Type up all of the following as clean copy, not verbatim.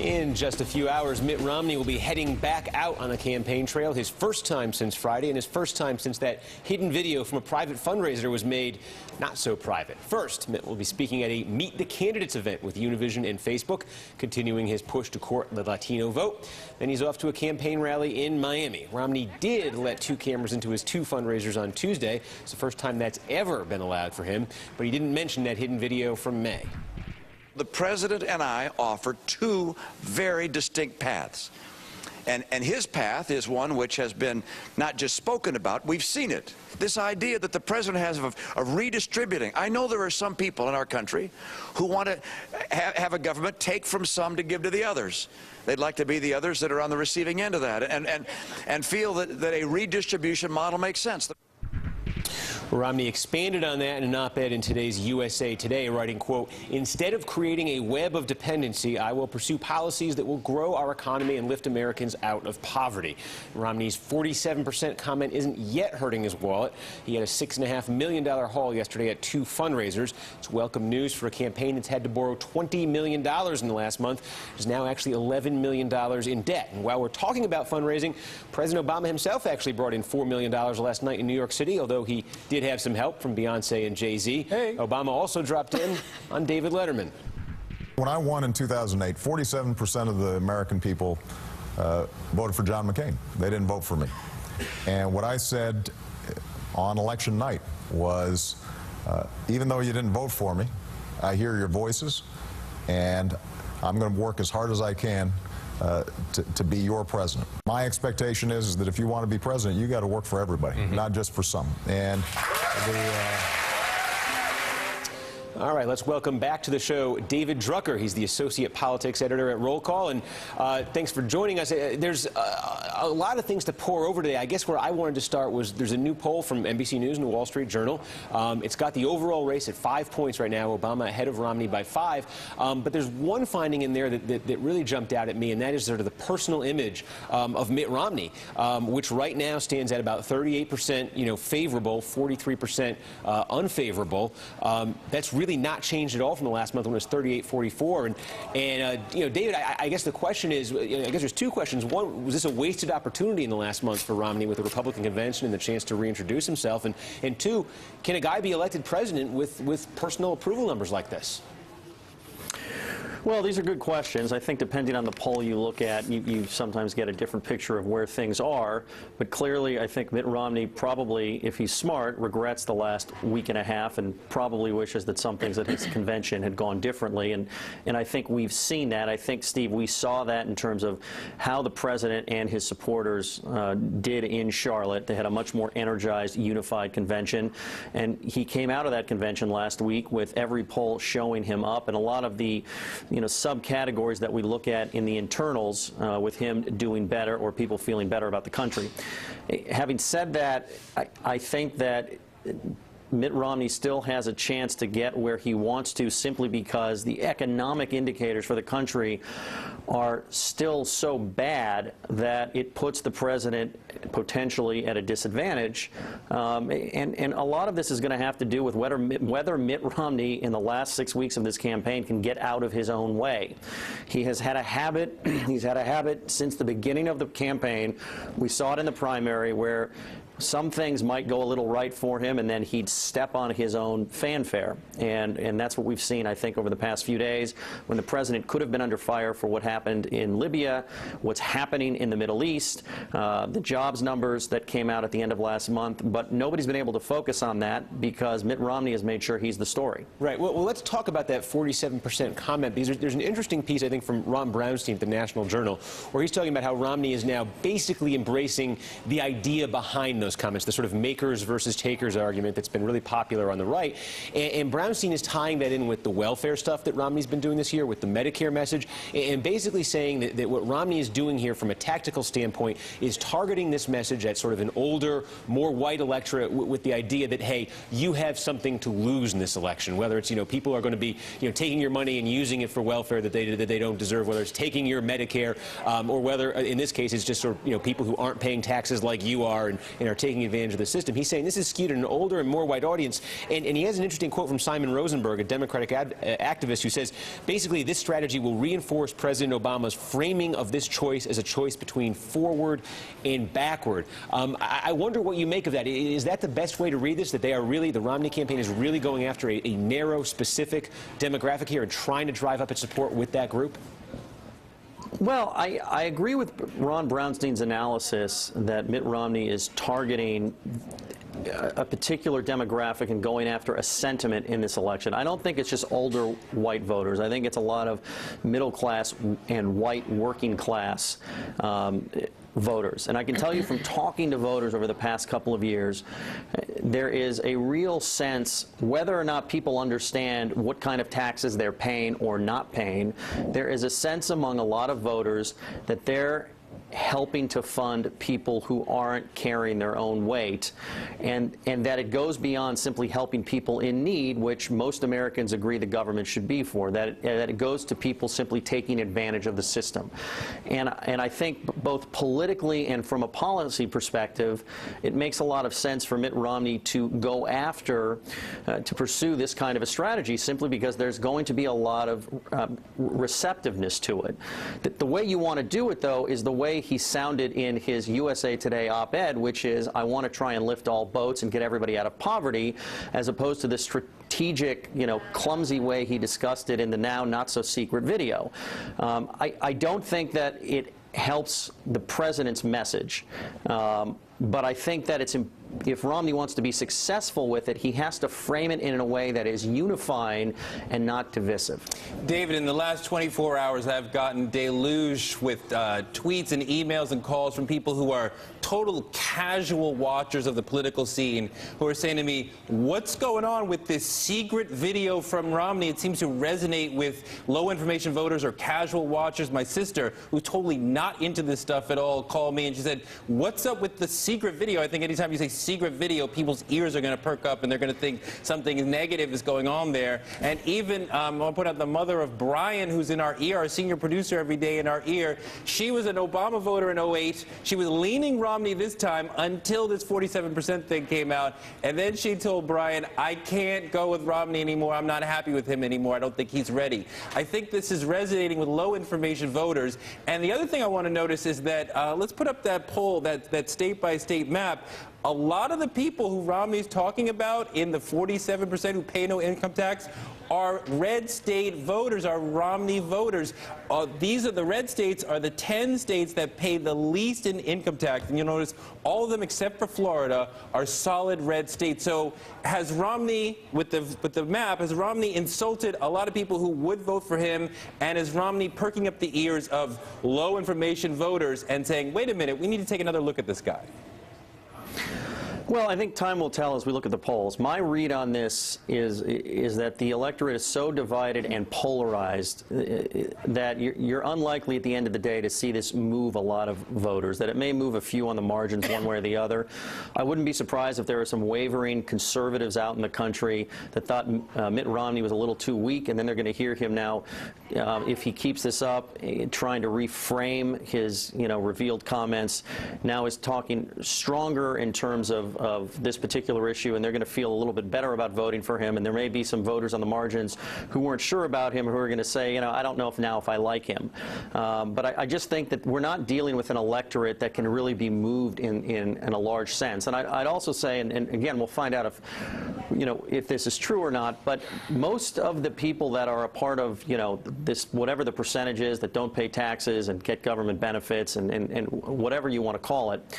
In just a few hours, Mitt Romney will be heading back out on the campaign trail, his first time since Friday, and his first time since that hidden video from a private fundraiser was made not so private. First, Mitt will be speaking at a Meet the Candidates event with Univision and Facebook, continuing his push to court the Latino vote. Then he's off to a campaign rally in Miami. Romney did let two cameras into his two fundraisers on Tuesday. It's the first time that's ever been allowed for him, but he didn't mention that hidden video from May. The president and I offer two very distinct paths. And his path is one which has been not just spoken about, we've seen it. This idea that the president has of redistributing. I know there are some people in our country who want to have a government take from some to give to the others. They'd like to be the others that are on the receiving end of that and feel that a redistribution model makes sense. Romney expanded on that in an op-ed in today's USA Today, writing, quote, "Instead of creating a web of dependency, I will pursue policies that will grow our economy and lift Americans out of poverty." Romney's 47% comment isn't yet hurting his wallet. He had a $6.5 million haul yesterday at two fundraisers. It's welcome news for a campaign that's had to borrow $20 million in the last month. There's now actually $11 million in debt. And while we're talking about fundraising, President Obama himself actually brought in $4 million last night in New York City, although he did have some help from Beyonce and Jay-Z. Hey. Obama also dropped in on David Letterman. When I won in 2008, 47% of the American people voted for John McCain. They didn't vote for me. And what I said on election night was, even though you didn't vote for me, I hear your voices, and I'm going to work as hard as I can to be your president. My expectation is that if you want to be president, you got to work for everybody, not just for some. And all right, let's welcome back to the show David Drucker. He's the associate politics editor at Roll Call, and thanks for joining us. There's a lot of things to pour over today. I guess where I wanted to start was there's a new poll from NBC News and the Wall Street Journal. It's got the overall race at 5 points right now, Obama ahead of Romney by 5. But there's one finding in there that really jumped out at me, and that is sort of the personal image of Mitt Romney, which right now stands at about 38% favorable, 43% unfavorable. That's really not changed at all from the last month when it was 38-44. And David, I guess the question is, I guess there's two questions. One, was this a wasted opportunity in the last month for Romney with the Republican convention and the chance to reintroduce himself? And two, can a guy be elected president with personal approval numbers like this? Well, these are good questions. I think depending on the poll you look at, you sometimes get a different picture of where things are. But clearly, I think Mitt Romney probably, if he's smart, regrets the last week and a half and probably wishes that some things at his convention had gone differently. And I think we've seen that. I think, Steve, we saw that in terms of how the president and his supporters did in Charlotte. They had a much more energized, unified convention. And he came out of that convention last week with every poll showing him up, and a lot of the subcategories that we look at in the internals with him doing better or people feeling better about the country. Having said that, I think that Mitt Romney still has a chance to get where he wants to simply because the economic indicators for the country are still so bad that it puts the president potentially at a disadvantage. And a lot of this is going to have to do with whether Mitt Romney in the last 6 weeks of this campaign can get out of his own way. He has had a habit, he's had a habit since the beginning of the campaign. We saw it in the primary where some things might go a little right for him, and then he'd step on his own fanfare. And that's what we've seen, I think, over the past few days, when the president could have been under fire for what happened in Libya, what's happening in the Middle East, the jobs numbers that came out at the end of last month. But nobody's been able to focus on that because Mitt Romney has made sure he's the story. Right. Well, let's talk about that 47% comment, because there's an interesting piece, I think, from Ron Brownstein at the National Journal, where he's talking about how Romney is now basically embracing the idea behind those comments, the sort of makers versus takers argument that's been really popular on the right. And Brownstein is tying that in with the welfare stuff that Romney's been doing this year, with the Medicare message, and basically saying that what Romney is doing here from a tactical standpoint is targeting this message at sort of an older, more white electorate with the idea that, hey, you have something to lose in this election, whether it's, people are going to be, taking your money and using it for welfare that they don't deserve, whether it's taking your Medicare, or whether, in this case, it's just sort of, people who aren't paying taxes like you are and are taking advantage of the system. He's saying this is skewed at an older and more white audience. And he has an interesting quote from Simon Rosenberg, a Democratic activist, who says, basically, this strategy will reinforce President Obama's framing of this choice as a choice between forward and backward. I wonder what you make of that. Is that the best way to read this, that they are really, the Romney campaign is really going after a narrow, specific demographic here and trying to drive up its support with that group? Well, I agree with Ron Brownstein's analysis that Mitt Romney is targeting a particular demographic and going after a sentiment in this election. I don't think it's just older white voters. I think it's a lot of middle class and white working class voters. And I can tell you from talking to voters over the past couple of years, there is a real sense, whether or not people understand what kind of taxes they're paying or not paying, there is a sense among a lot of voters that they're helping to fund people who aren't carrying their own weight, and that it goes beyond simply helping people in need, which most Americans agree the government should be for, that it goes to people simply taking advantage of the system. And I think both politically and from a policy perspective, it makes a lot of sense for Mitt Romney to go after, to pursue this kind of a strategy, simply because there's going to be a lot of receptiveness to it. The way you want to do it, though, is the way he sounded in his USA Today op-ed, which is, I want to try and lift all boats and get everybody out of poverty, as opposed to the strategic, clumsy way he discussed it in the now not-so-secret video. I don't think that it helps the president's message, but I think that if Romney wants to be successful with it, he has to frame it in a way that is unifying and not divisive. David, in the last 24 hours, I've gotten deluged with tweets and emails and calls from people who are total casual watchers of the political scene, who are saying to me, what's going on with this secret video from Romney? It seems to resonate with low-information voters or casual watchers. My sister, who's totally not into this stuff at all, called me and she said, what's up with the secret video? I think anytime you say secret video, people's ears are going to perk up and they're going to think something negative is going on there. And even, I'll put out the mother of Brian, who's in our ear, our senior producer every day in our ear. She was an Obama voter in 08. She was leaning Romney this time until this 47% thing came out. And then she told Brian, I can't go with Romney anymore. I'm not happy with him anymore. I don't think he's ready. I think this is resonating with low information voters. And the other thing I want to notice is that, let's put up that poll, that state-by-state map. A lot of the people who Romney's talking about in the 47% who pay no income tax are red state voters, are Romney voters. These are the red states, are the 10 states that pay the least in income tax. And you'll notice all of them except for Florida are solid red states. So has Romney, with the map, has Romney insulted a lot of people who would vote for him? And is Romney perking up the ears of low information voters and saying, wait a minute, we need to take another look at this guy? Well, I think time will tell as we look at the polls. My read on this is that the electorate is so divided and polarized that you're unlikely at the end of the day to see this move a lot of voters, that it may move a few on the margins one way or the other. I wouldn't be surprised if there are some wavering conservatives out in the country that thought Mitt Romney was a little too weak, and then they're going to hear him now, if he keeps this up, trying to reframe his revealed comments, now is talking stronger in terms of this particular issue, and they're going to feel a little bit better about voting for him. And there may be some voters on the margins who weren't sure about him who are going to say, I don't know if I like him. But I just think that we're not dealing with an electorate that can really be moved in a large sense. And I'd also say, and again, we'll find out if this is true or not, but most of the people that are a part of, this, whatever the percentage is, that don't pay taxes and get government benefits and whatever you want to call it,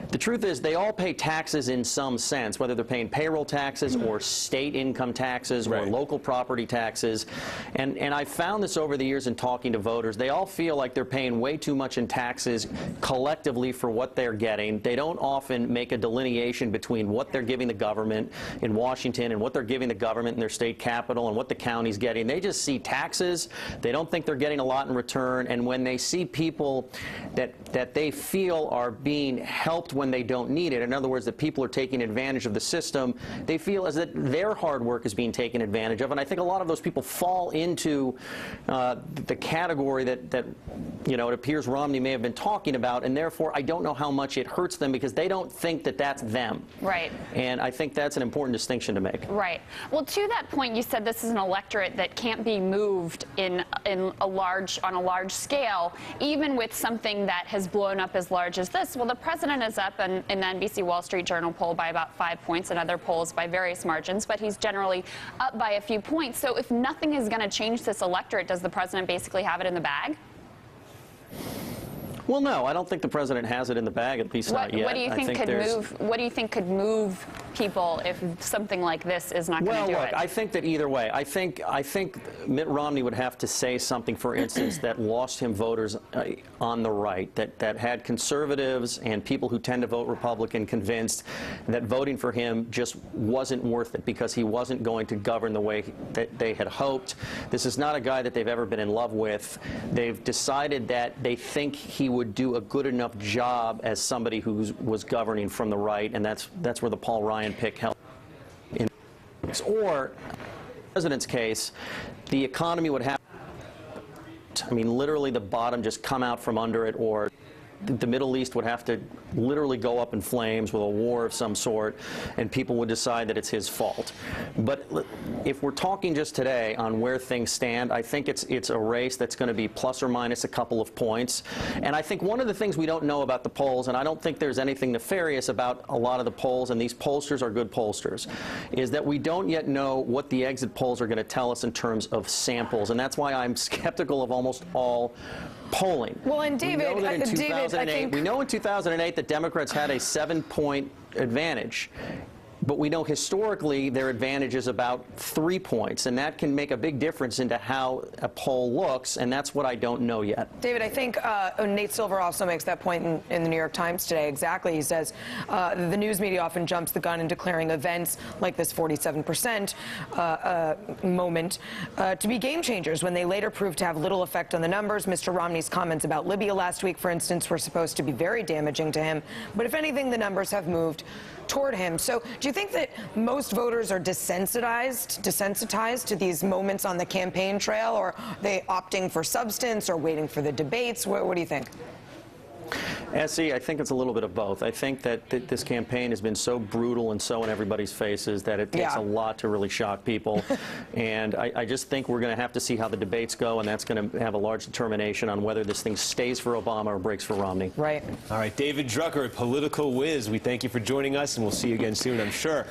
the truth is they all pay taxes in some sense, whether they're paying payroll taxes or state income taxes or local property taxes. And I found this over the years in talking to voters. They all feel like they're paying way too much in taxes collectively for what they're getting. They don't often make a delineation between what they're giving the government in Washington and what they're giving the government in their state capital and what the county's getting. They just see taxes. They don't think they're getting a lot in return. And when they see people that they feel are being helped when they don't need it, in other words, that people are taking advantage of the system, they feel as that their hard work is being taken advantage of. And I think a lot of those people fall into the category that it appears Romney may have been talking about, and therefore I don't know how much it hurts them because they don't think that that's them. Right. And I think that's an important distinction to make. Right. Well, to that point, you said this is an electorate that can't be moved on a large scale, even with something that has blown up as large as this. Well, the president is up in the NBC Wall Street Journal poll by about 5 points, and other polls by various margins, but he's generally up by a few points. So if nothing is going to change this electorate, does the president basically have it in the bag? Well, no, I don't think the president has it in the bag, at least not yet. What do you think could move? What do you think could move people if something like this is not going to do it? Well, look, I think that either way, I think Mitt Romney would have to say something, for instance, that lost him voters on the right, that had conservatives and people who tend to vote Republican convinced that voting for him just wasn't worth it because he wasn't going to govern the way that they had hoped. This is not a guy that they've ever been in love with. They've decided that they think he would do a good enough job as somebody who was governing from the right, and that's where the Paul Ryan pick helped. Or, in the president's case, the economy would have, I mean, literally the bottom just come out from under it, or the Middle East would have to literally go up in flames with a war of some sort, and people would decide that it's his fault. But if we're talking just today on where things stand, I think it's a race that's going to be plus or minus a couple of points. And I think one of the things we don't know about the polls, and I don't think there's anything nefarious about a lot of the polls, and these pollsters are good pollsters, is that we don't yet know what the exit polls are going to tell us in terms of samples. And that's why I'm skeptical of almost all polling. Well, and David, we know in 2008 that Democrats had a 7-point advantage. But we know historically their advantage is about 3 points, and that can make a big difference into how a poll looks, and that's what I don't know yet. David, I think Nate Silver also makes that point in the New York Times today. Exactly. He says the news media often jumps the gun in declaring events like this 47% moment to be game changers when they later prove to have little effect on the numbers. Mr. Romney's comments about Libya last week, for instance, were supposed to be very damaging to him. But if anything, the numbers have moved toward him. So do you think that most voters are desensitized to these moments on the campaign trail, or are they opting for substance or waiting for the debates? What do you think? Essie, I think it's a little bit of both. I think that this campaign has been so brutal and so in everybody's faces that it takes a lot to really shock people. And I just think we're going to have to see how the debates go, and that's going to have a large determination on whether this thing stays for Obama or breaks for Romney. Right. All right, David Drucker, political whiz, we thank you for joining us, and we'll see you again soon, I'm sure.